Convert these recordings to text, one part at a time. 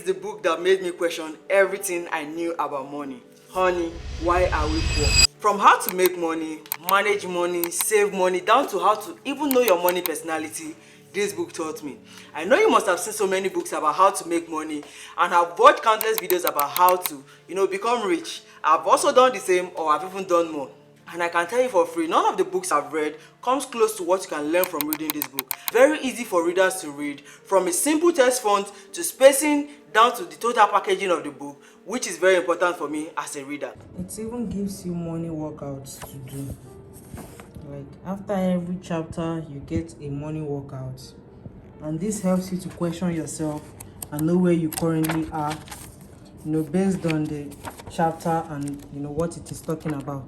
is the book that made me question everything I knew about money. Honey, why are we poor? From how to make money, manage money, save money, down to how to even know your money personality, this book taught me. I know you must have seen so many books about how to make money and have watched countless videos about how to, become rich. I've also done the same, or I've even done more. And I can tell you for free, none of the books I've read comes close to what you can learn from reading this book. Very easy for readers to read, from a simple text font to spacing down to the total packaging of the book, which is very important for me as a reader. It even gives you money workouts to do. Like after every chapter, you get a money workout, and this helps you to question yourself and know where you currently are, based on the chapter and what it is talking about.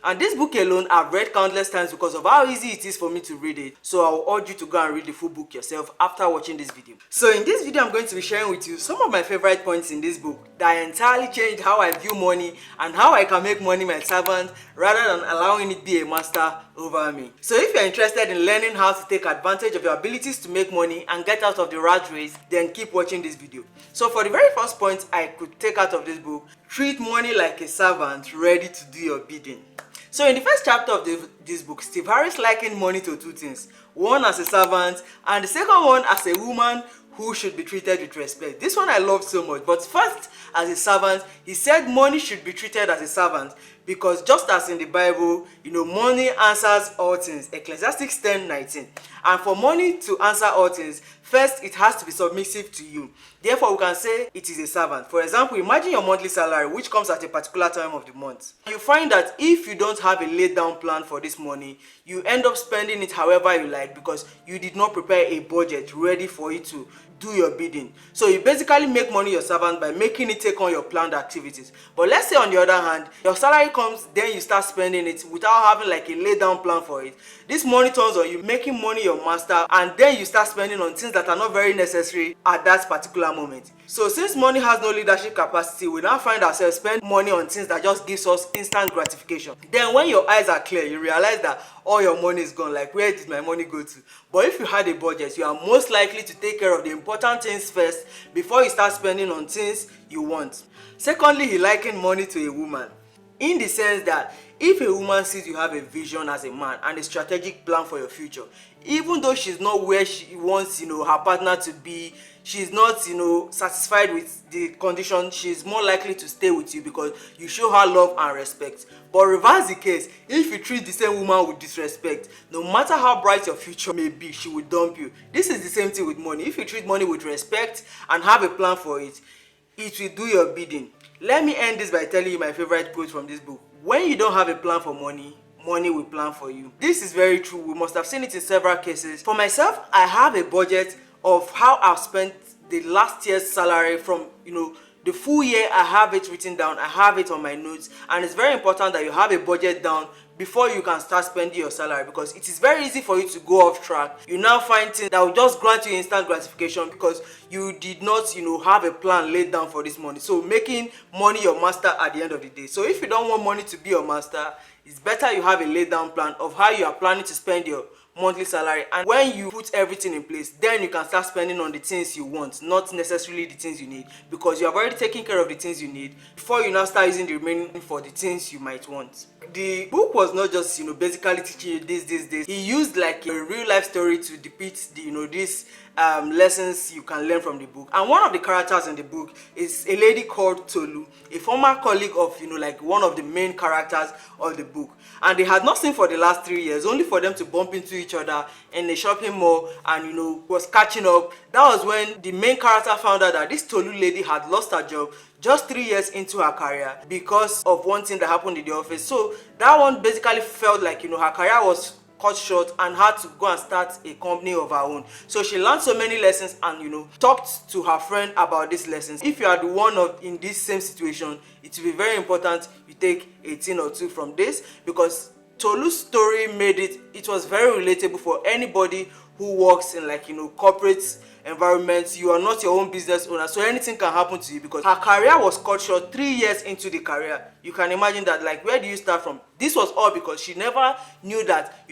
And this book alone I've read countless times because of how easy it is for me to read it. So I will urge you to go and read the full book yourself after watching this video. So in this video I'm going to be sharing with you some of my favorite points in this book that entirely changed how I view money and how I can make money my servant rather than allowing it be a master over me. So if you're interested in learning how to take advantage of your abilities to make money and get out of the rat race, then keep watching this video. So for the very first point I could take out of this book, treat money like a servant ready to do your bidding. So in the first chapter of this book, Steve Harris likened money to two things. One as a servant and the second one as a woman who should be treated with respect. This one I love so much. But first, as a servant, he said money should be treated as a servant because just as in the Bible, money answers all things. Ecclesiastes 10:19. And for money to answer all things, first it has to be submissive to you. Therefore, we can say it is a servant. For example, imagine your monthly salary, which comes at a particular time of the month. You find that if you don't have a laid down plan for this money, you end up spending it however you like because you did not prepare a budget ready for you to do your bidding. So you basically make money your servant by making it take on your planned activities. But let's say on the other hand, your salary comes, then you start spending it without having like a laid down plan for it. This money turns on you making money your master, and then you start spending on things that are not very necessary at that particular moment. So since money has no leadership capacity, we now find ourselves spend money on things that just gives us instant gratification. Then when your eyes are clear, you realize that all your money is gone. Like, where did my money go to? But if you had a budget, you are most likely to take care of the important things first before you start spending on things you want. Secondly, he likened money to a woman, in the sense that if a woman sees you have a vision as a man and a strategic plan for your future, even though she's not where she wants her partner to be, she's not satisfied with the condition, she's more likely to stay with you because you show her love and respect. But reverse the case, if you treat the same woman with disrespect, no matter how bright your future may be, she will dump you. This is the same thing with money. If you treat money with respect and have a plan for it, it will do your bidding. Let me end this by telling you my favorite quote from this book. When you don't have a plan for money, money will plan for you. This is very true. We must have seen it in several cases. For myself, I have a budget of how I've spent the last year's salary from the full year. I have it written down, I have it on my notes, and it's very important that you have a budget down before you can start spending your salary, because it is very easy for you to go off track. You now find things that will just grant you instant gratification because you did not have a plan laid down for this money. So making money your master at the end of the day. So if you don't want money to be your master, it's better you have a laid down plan of how you are planning to spend your monthly salary, and when you put everything in place, then you can start spending on the things you want, not necessarily the things you need, because you have already taken care of the things you need before you now start using the remaining for the things you might want. The book was not just basically teaching you this. He used like a real life story to depict these lessons you can learn from the book. And one of the characters in the book is a lady called Tolu, a former colleague of like one of the main characters of the book, and they had not seen for the last 3 years, only for them to bump into each other in a shopping mall and was catching up. That was when the main character found out that this Tolu lady had lost her job just 3 years into her career because of one thing that happened in the office. So that one basically felt like her career was cut short and had to go and start a company of her own. So she learned so many lessons and talked to her friend about these lessons. If you are the one in this same situation, it will be very important you take a thing or two from this, because Tolu's story made it was very relatable for anybody who works in like corporate environment. You are not your own business owner, so anything can happen to you, because her career was cut short 3 years into the career. You can imagine that. Like, where do you start from? This was all because she never knew that,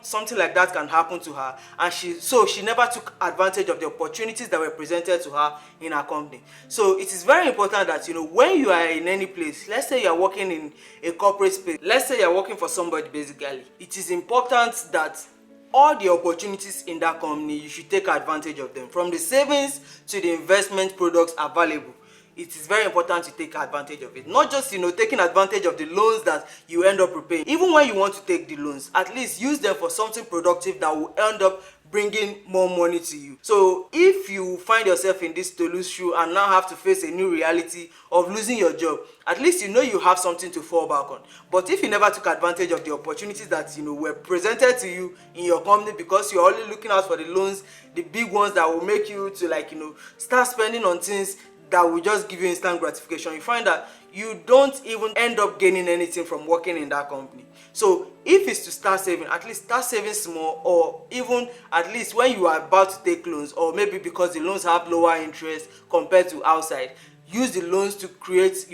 something like that can happen to her, and she never took advantage of the opportunities that were presented to her in her company. So it is very important that, when you are in any place, let's say you are working in a corporate space, let's say you are working for somebody, basically, it is important that all the opportunities in that company, you should take advantage of them, from the savings to the investment products available. It is very important to take advantage of it, not just taking advantage of the loans that you end up repaying. Even when you want to take the loans, at least use them for something productive that will end up bringing more money to you. So if you find yourself in this to lose shoe and now have to face a new reality of losing your job, at least you have something to fall back on. But if you never took advantage of the opportunities that were presented to you in your company, because you're only looking out for the loans, the big ones that will make you to start spending on things that will just give you instant gratification, you find that you don't even end up gaining anything from working in that company. So if it's to start saving, at least start saving small, or even at least when you are about to take loans, or maybe because the loans have lower interest compared to outside, use the loans to create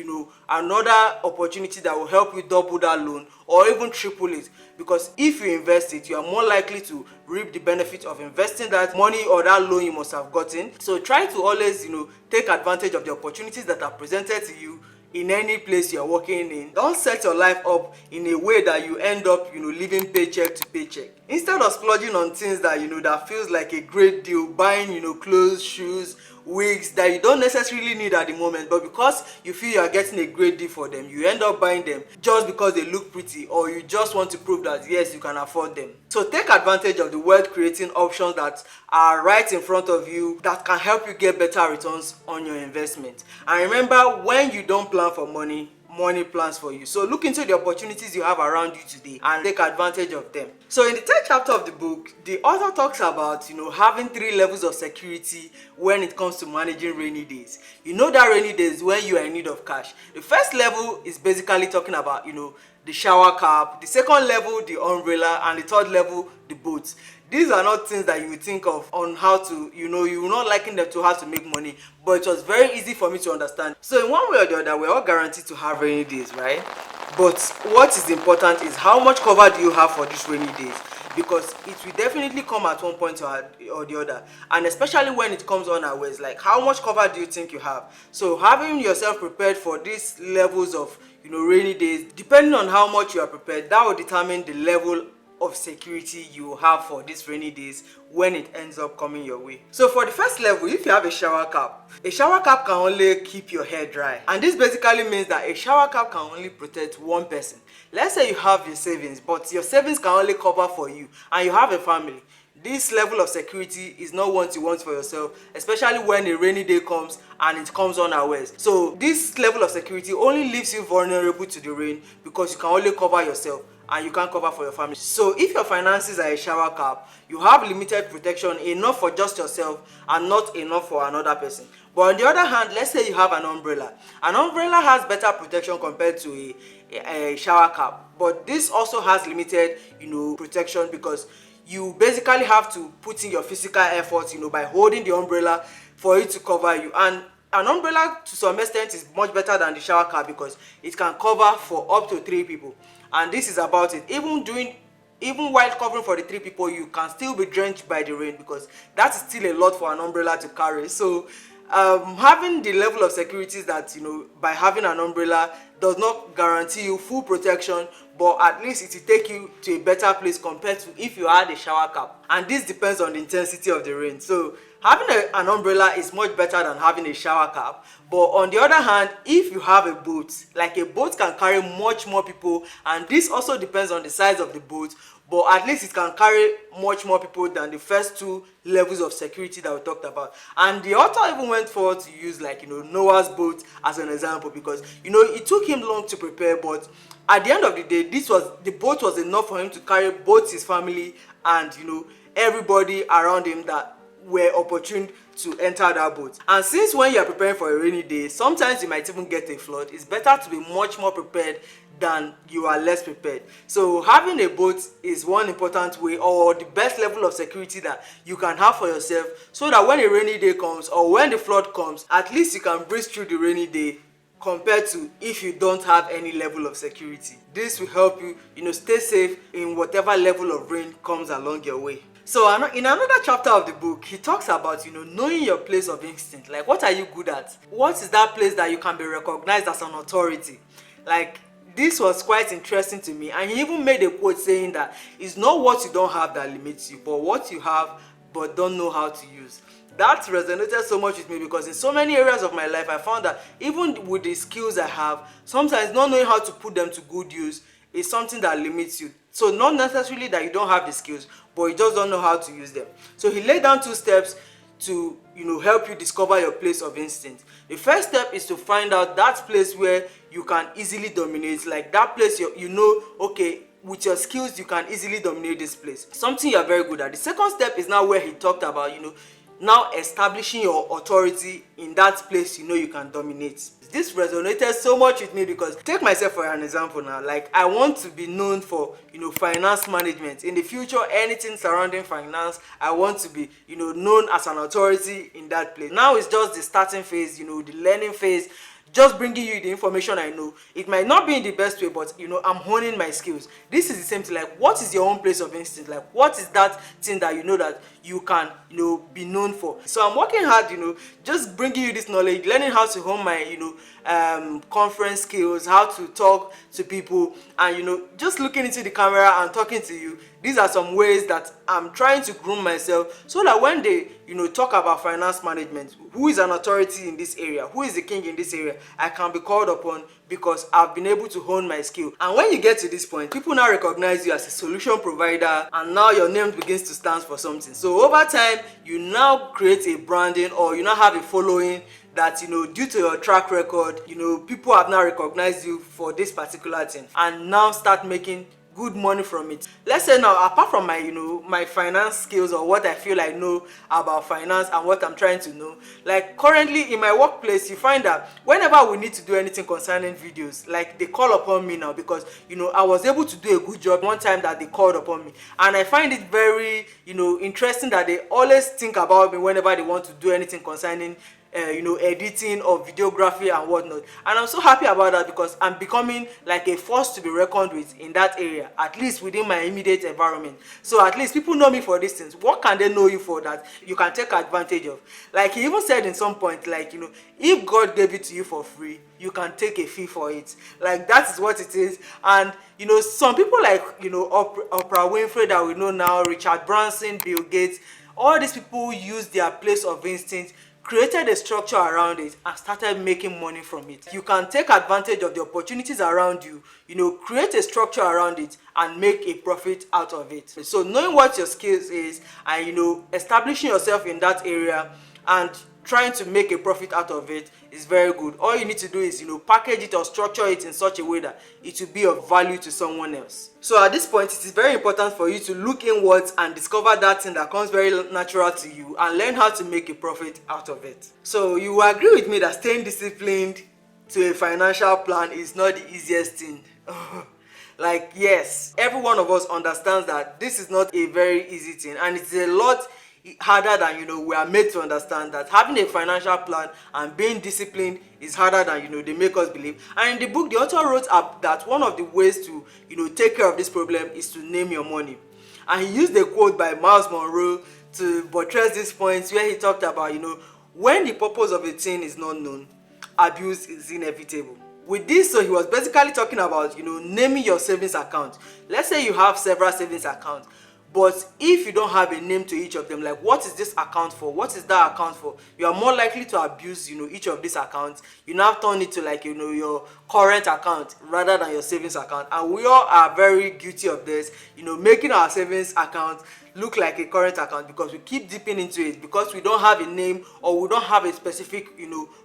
another opportunity that will help you double that loan or even triple it. Because if you invest it, you are more likely to reap the benefit of investing that money or that loan you must have gotten. So try to always take advantage of the opportunities that are presented to you in any place you're working in. Don't set your life up in a way that you end up living paycheck to paycheck. Instead of splurging on things that that feels like a great deal, buying clothes, shoes, wigs that you don't necessarily need at the moment, but because you feel you are getting a great deal for them, you end up buying them just because they look pretty, or you just want to prove that yes, you can afford them. So take advantage of the wealth creating options that are right in front of you, that can help you get better returns on your investment. And remember, when you don't plan for money, money plans for you. So look into the opportunities you have around you today and take advantage of them. So in the third chapter of the book, the author talks about having 3 levels of security when it comes to managing rainy days. That rainy days when you are in need of cash. The first level is basically talking about the shower cap, the second level the umbrella, and the third level the boat. These are not things that you would think of on how to, you're not liking them to how to make money, but it was very easy for me to understand. So in one way or the other, we're all guaranteed to have rainy days, right? But what is important is how much cover do you have for these rainy days? Because it will definitely come at one point or the other, and especially when it comes unawares, like how much cover do you think you have? So having yourself prepared for these levels of rainy days, depending on how much you are prepared, that will determine the level of security you have for these rainy days when it ends up coming your way. So for the first level, if you have a shower cap can only keep your hair dry, and this basically means that a shower cap can only protect one person. Let's say you have your savings, but your savings can only cover for you, and you have a family. This level of security is not what you want for yourself, especially when a rainy day comes and it comes unawares. So this level of security only leaves you vulnerable to the rain, because you can only cover yourself and you can't cover for your family. So if your finances are a shower cap, you have limited protection, enough for just yourself and not enough for another person. But on the other hand, let's say you have an umbrella. An umbrella has better protection compared to a shower cap, but this also has limited protection, because you basically have to put in your physical effort by holding the umbrella for it to cover you. And an umbrella to some extent is much better than the shower cap, because it can cover for up to 3 people, and this is about it. Even while covering for the 3 people, you can still be drenched by the rain, because that is still a lot for an umbrella to carry. So having the level of security that by having an umbrella does not guarantee you full protection, but at least it will take you to a better place compared to if you had a shower cap. And this depends on the intensity of the rain. So having an umbrella is much better than having a shower cap. But on the other hand, if you have a boat, like a boat can carry much more people, and this also depends on the size of the boat, but at least it can carry much more people than the first 2 levels of security that we talked about. And the author even went forward to use Noah's boat as an example, because it took him long to prepare, but at the end of the day, the boat was enough for him to carry both his family and everybody around him that were opportune to enter that boat. And since when you are preparing for a rainy day, sometimes you might even get a flood, it's better to be much more prepared than you are less prepared. So having a boat is one important way, or the best level of security that you can have for yourself, so that when a rainy day comes or when the flood comes, at least you can breeze through the rainy day, compared to if you don't have any level of security. This will help you, stay safe in whatever level of rain comes along your way. So in another chapter of the book, he talks about, knowing your place of instinct. Like, what are you good at? What is that place that you can be recognized as an authority? Like, this was quite interesting to me, and he even made a quote saying that it's not what you don't have that limits you, but what you have but don't know how to use. That resonated so much with me, because in so many areas of my life I found that even with the skills I have, sometimes not knowing how to put them to good use is something that limits you. So not necessarily that you don't have the skills, but you just don't know how to use them. So he laid down 2 steps to help you discover your place of instinct. The first step is to find out that place where you can easily dominate, like that place okay, with your skills you can easily dominate this place, something you are very good at. The second step is now where he talked about now establishing your authority in that place you can dominate. This resonated so much with me, because take myself for an example now. Like, I want to be known for finance management. In the future, anything surrounding finance, I want to be known as an authority in that place. Now it's just the starting phase, the learning phase, just bringing you the information I know. It might not be in the best way, but I'm honing my skills. This is the same thing. Like, what is your own place of instinct? Like, what is that thing that that you can be known for? So I'm working hard, just bringing you this knowledge, learning how to hone my conference skills, how to talk to people, and just looking into the camera and talking to you. These are some ways that I'm trying to groom myself, so that when they talk about finance management, who is an authority in this area, who is the king in this area, I can be called upon, because I've been able to hone my skill. And when you get to this point, people now recognize you as a solution provider, and now your name begins to stand for something. So over time, you now create a branding, or you now have a following that due to your track record, people have now recognized you for this particular thing, and now start making good money from it. Let's say now, apart from my my finance skills, or what I feel I know about finance and what I'm trying to know, like currently in my workplace, you find that whenever we need to do anything concerning videos, like they call upon me now, because I was able to do a good job one time that they called upon me, and I find it very interesting that they always think about me whenever they want to do anything concerning editing or videography and whatnot. And I'm so happy about that, because I'm becoming like a force to be reckoned with in that area, at least within my immediate environment. So at least people know me for these things. What can they know you for that you can take advantage of? Like he even said in some point, like if God gave it to you for free, you can take a fee for it. Like that is what it is. And some people like Oprah Winfrey that we know now, Richard Branson, Bill Gates, all these people use their place of instinct, created a structure around it, and started making money from it. You can take advantage of the opportunities around you, create a structure around it, and make a profit out of it. So knowing what your skills is, and establishing yourself in that area and trying to make a profit out of it is very good. All you need to do is package it or structure it in such a way that it will be of value to someone else. So at this point, it is very important for you to look inwards and discover that thing that comes very natural to you, and learn how to make a profit out of it. So you will agree with me that staying disciplined to a financial plan is not the easiest thing. Like, yes, every one of us understands that this is not a very easy thing, and it's a lot harder than we are made to understand. That having a financial plan and being disciplined is harder than they make us believe. And in the book, the author wrote up that one of the ways to take care of this problem is to name your money. And he used a quote by Miles Monroe to buttress this point, where he talked about when the purpose of a thing is not known, abuse is inevitable. With this, so he was basically talking about naming your savings account. Let's say you have several savings accounts, but if you don't have a name to each of them, like what is this account for, what is that account for, you are more likely to abuse each of these accounts. You now turn it to like your current account rather than your savings account. And we all are very guilty of this, making our savings account look like a current account, because we keep dipping into it, because we don't have a name, or we don't have a specific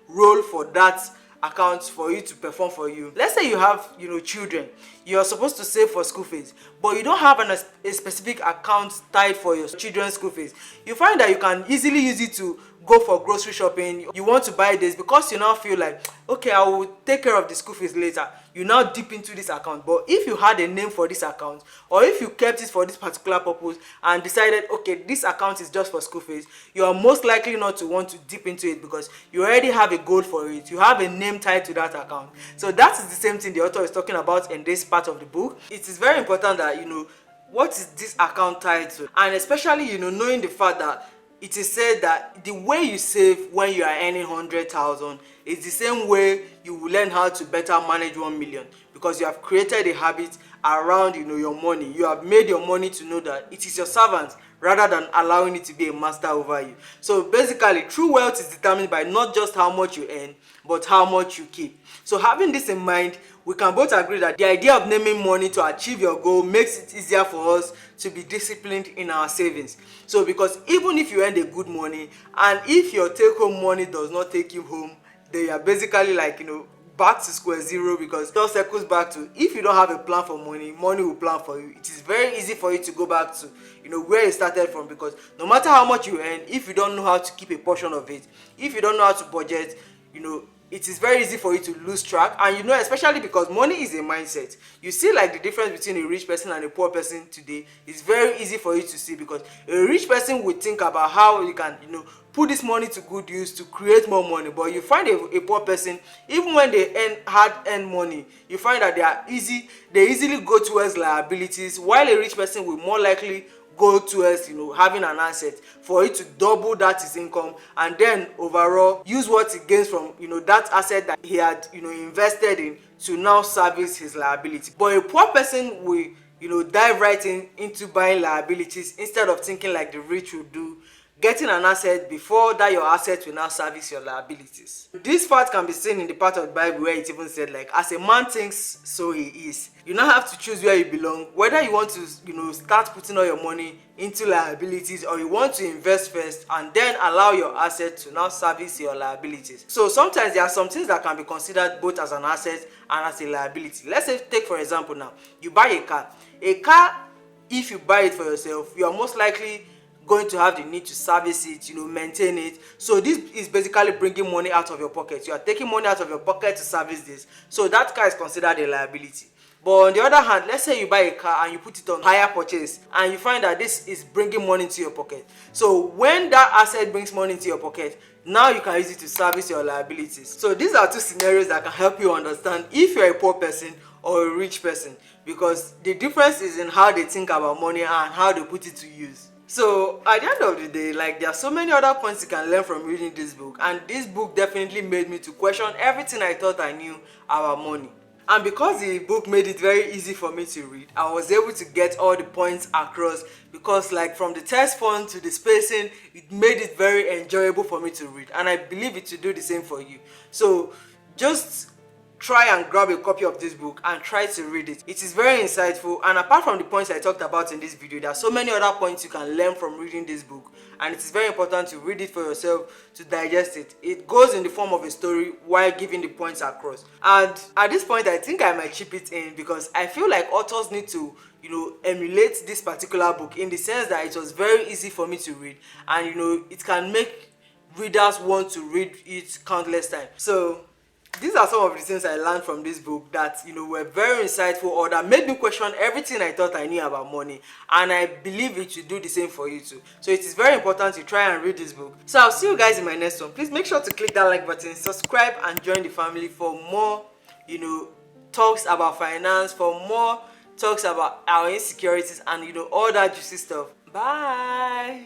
role for that accounts for you to perform for you. Let's say you have children, you're supposed to save for school fees, but you don't have a specific account tied for your children's school fees. You find that you can easily use it to go for grocery shopping, you want to buy this, because you now feel like, okay, I will take care of the school fees later, you now dip into this account. But if you had a name for this account, or if you kept it for this particular purpose and decided, okay, this account is just for school fees, you are most likely not to want to dip into it, because you already have a goal for it, you have a name tied to that account. So that is the same thing the author is talking about in this part of the book. It is very important that what is this account tied to, and especially knowing the fact that it is said that the way you save when you are earning 100,000 is the same way you will learn how to better manage 1 million, because you have created a habit around your money. You have made your money to know that it is your servant rather than allowing it to be a master over you. So basically, true wealth is determined by not just how much you earn, but how much you keep. So having this in mind, we can both agree that the idea of naming money to achieve your goal makes it easier for us to be disciplined in our savings. So because even if you earn a good money, and if your take home money does not take you home, then you are basically like back to square zero, because it all circles back to, if you don't have a plan for money, money will plan for you. It is very easy for you to go back to where you started from, because no matter how much you earn, if you don't know how to keep a portion of it, if you don't know how to budget, it is very easy for you to lose track. And especially because money is a mindset. You see, like, the difference between a rich person and a poor person today is very easy for you to see, because a rich person would think about how you can put this money to good use to create more money. But you find a poor person, even when they earn money, you find that they easily go towards liabilities, while a rich person will more likely go towards having an asset for it to double that his income, and then overall use what he gains from that asset that he had invested in to now service his liability. But a poor person will dive right into buying liabilities instead of thinking like the rich will do, getting an asset before that your asset will now service your liabilities. This fact can be seen in the part of the Bible where it even said, like, as a man thinks, so he is. You now have to choose where you belong, whether you want to start putting all your money into liabilities, or you want to invest first and then allow your asset to now service your liabilities. So sometimes there are some things that can be considered both as an asset and as a liability. Let's say, take for example, now you buy a car. If you buy it for yourself, you are most likely going to have the need to service it, maintain it. So this is basically bringing money out of your pocket. You are taking money out of your pocket to service this. So that car is considered a liability. But on the other hand, let's say you buy a car and you put it on hire purchase, and you find that this is bringing money into your pocket. So when that asset brings money into your pocket, now you can use it to service your liabilities. So these are two scenarios that can help you understand if you're a poor person or a rich person, because the difference is in how they think about money and how they put it to use. So at the end of the day, like, there are so many other points you can learn from reading this book, and this book definitely made me to question everything I thought I knew about money. And because the book made it very easy for me to read, I was able to get all the points across, because, like, from the text font to the spacing, it made it very enjoyable for me to read, and I believe it will do the same for you. So just try and grab a copy of this book and try to read it. It is very insightful, and apart from the points I talked about in this video, there are so many other points you can learn from reading this book, and it is very important to read it for yourself to digest it. It goes in the form of a story while giving the points across. And at this point, I think I might chip it in, because I feel like authors need to emulate this particular book, in the sense that it was very easy for me to read, and it can make readers want to read it countless times. So these are some of the things I learned from this book that were very insightful, or that made me question everything I thought I knew about money, and I believe it should do the same for you too. So it is very important to try and read this book. So I'll see you guys in my next one. Please make sure to click that like button, subscribe, and join the family for more talks about finance, for more talks about our insecurities, and all that juicy stuff. Bye.